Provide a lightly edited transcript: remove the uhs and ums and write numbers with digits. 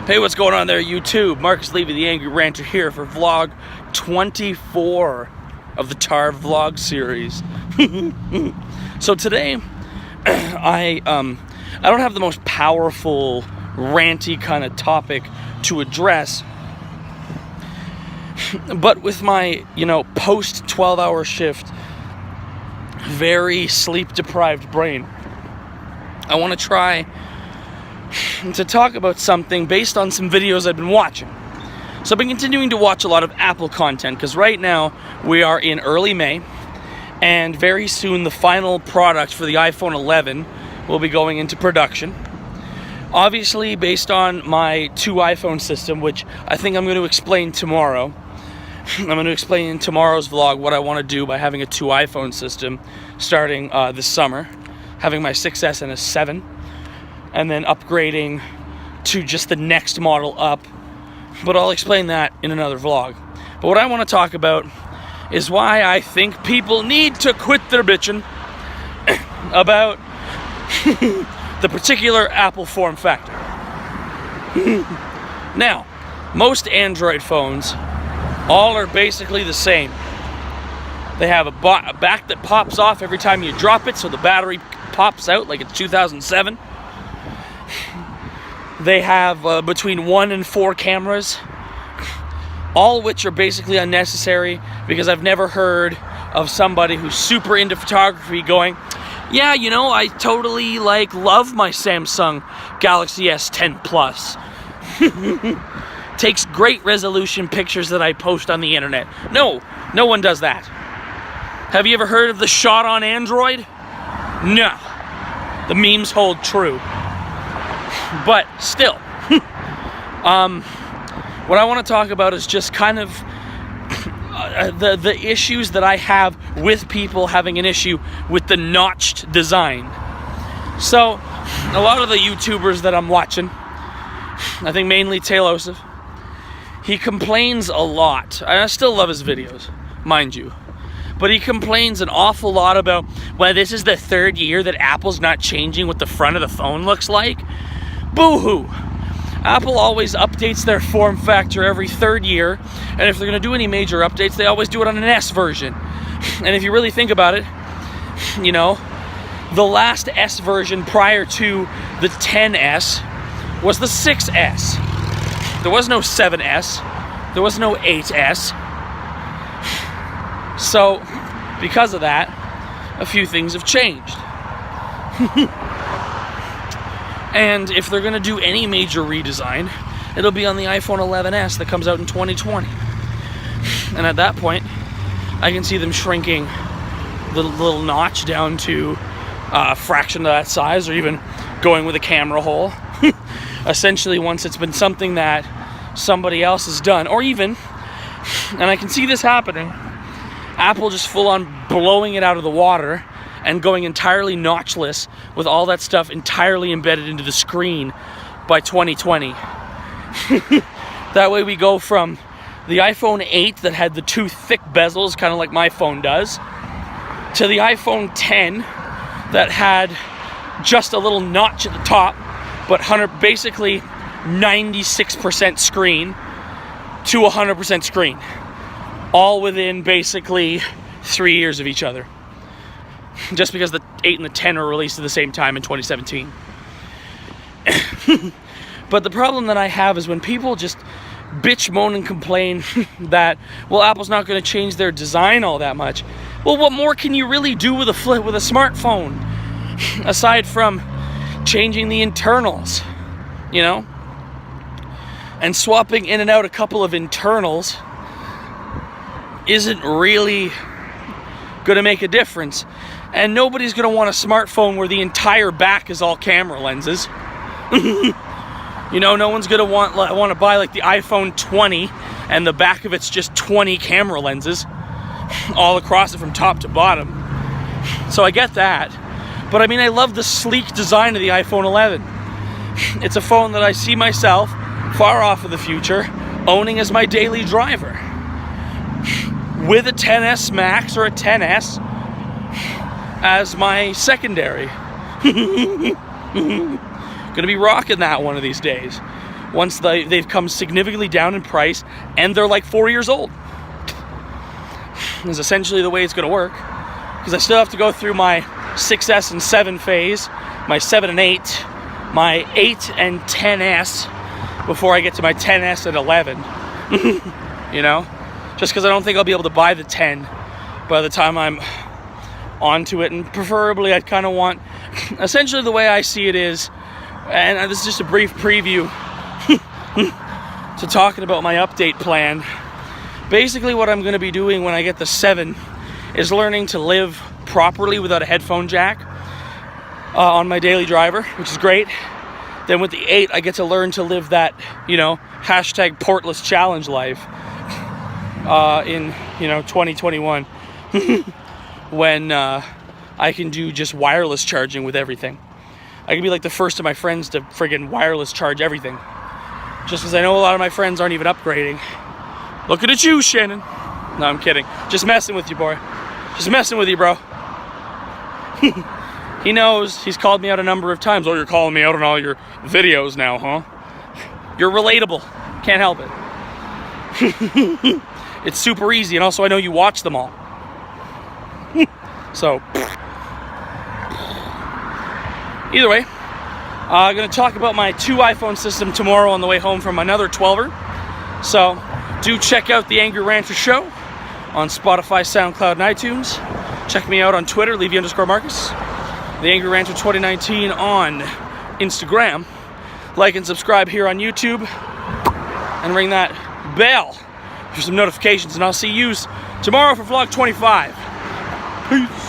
Hey, what's going on there, YouTube? Marcus Levy, the Angry Ranter, here for vlog 24 of the TARV Vlog Series. So today, I don't have the most powerful, ranty kind of topic to address, but with my, post 12-hour shift, very sleep-deprived brain, I want to try to talk about something based on some videos I've been watching. So I've been continuing to watch a lot of Apple content because right now we are in early May, and very soon the final product for the iPhone 11 will be going into production. Obviously, based on my 2 iPhone system, which I think I'm going to explain tomorrow. I'm going to explain in tomorrow's vlog what I want to do by having a 2 iPhone system starting this summer, having my 6S and a 7. And then upgrading to just the next model up. But I'll explain that in another vlog. But what I want to talk about is why I think people need to quit their bitching about the particular Apple form factor. Now, most Android phones all are basically the same. They have a back that pops off every time you drop it, so the battery pops out like it's 2007. They have between 1 and 4 cameras, all which are basically unnecessary because I've never heard of somebody who's super into photography going, yeah, I totally love my Samsung Galaxy S10 Plus. Takes great resolution pictures that I post on the internet. No one does that. Have you ever heard of the shot on Android? No. The memes hold true. But still, what I want to talk about is just kind of the issues that I have with people having an issue with the notched design. So, a lot of the YouTubers that I'm watching, I think mainly Taylosif, he complains a lot. I still love his videos, mind you. But he complains an awful lot about, well, this is the 3rd year that Apple's not changing what the front of the phone looks like. Boo-hoo! Apple always updates their form factor every 3rd year, and if they're going to do any major updates, they always do it on an S version. And if you really think about it, the last S version prior to the 10S was the 6S. There was no 7S. There was no 8S. So, because of that, a few things have changed. And if they're going to do any major redesign, it'll be on the iPhone 11s that comes out in 2020. And at that point, I can see them shrinking the little notch down to a fraction of that size, or even going with a camera hole. Essentially, once it's been something that somebody else has done, or even, and I can see this happening, Apple just full on blowing it out of the water and going entirely notchless with all that stuff entirely embedded into the screen by 2020. That way we go from the iPhone 8 that had the 2 thick bezels, kind of like my phone does, to the iPhone 10 that had just a little notch at the top, but basically 96% screen to 100% screen. All within basically 3 years of each other. Just because the 8 and the 10 are released at the same time in 2017. But the problem that I have is when people just bitch, moan, and complain that, well, Apple's not going to change their design all that much. Well, what more can you really do with a smartphone? Aside from changing the internals, And swapping in and out a couple of internals isn't really going to make a difference. And nobody's going to want a smartphone where the entire back is all camera lenses. No one's going to want to buy like the iPhone 20 and the back of it's just 20 camera lenses all across it from top to bottom. So I get that. But I mean, I love the sleek design of the iPhone 11. It's a phone that I see myself far off in the future owning as my daily driver. With a 10S Max or a 10S as my secondary. Gonna be rocking that one of these days. once they've come significantly down in price and they're like 4 years old. Is essentially the way it's going to work, because I still have to go through my 6S and 7 phase, my 7 and 8, my 8 and 10S before I get to my 10S and 11. You know, just because I don't think I'll be able to buy the 10 by the time I'm onto it, and preferably I'd kind of want, essentially the way I see it is, and this is just a brief preview to talking about my update plan. Basically what I'm going to be doing when I get the 7 is learning to live properly without a headphone jack on my daily driver, which is great. Then with the 8, I get to learn to live that, you know, hashtag portless challenge life in, you know, 2021 when I can do just wireless charging with everything. I can be like the first of my friends to friggin' wireless charge everything, just because I know a lot of my friends aren't even upgrading. Looking at you, Shannon. No, I'm kidding. Just messing with you, boy. Just messing with you, bro. He knows. He's called me out a number of times. Oh, you're calling me out on all your videos now, huh? You're relatable. Can't help it. It's super easy, and also I know you watch them all. So, either way, I'm going to talk about my 2 iPhone system tomorrow on the way home from another 12er. So, do check out the Angry Ranter Show on Spotify, SoundCloud, and iTunes. Check me out on Twitter, Levy_Marcus. The Angry Ranter 2019 on Instagram. Like and subscribe here on YouTube. And ring that bell for some notifications. And I'll see you tomorrow for Vlog 25. Peace.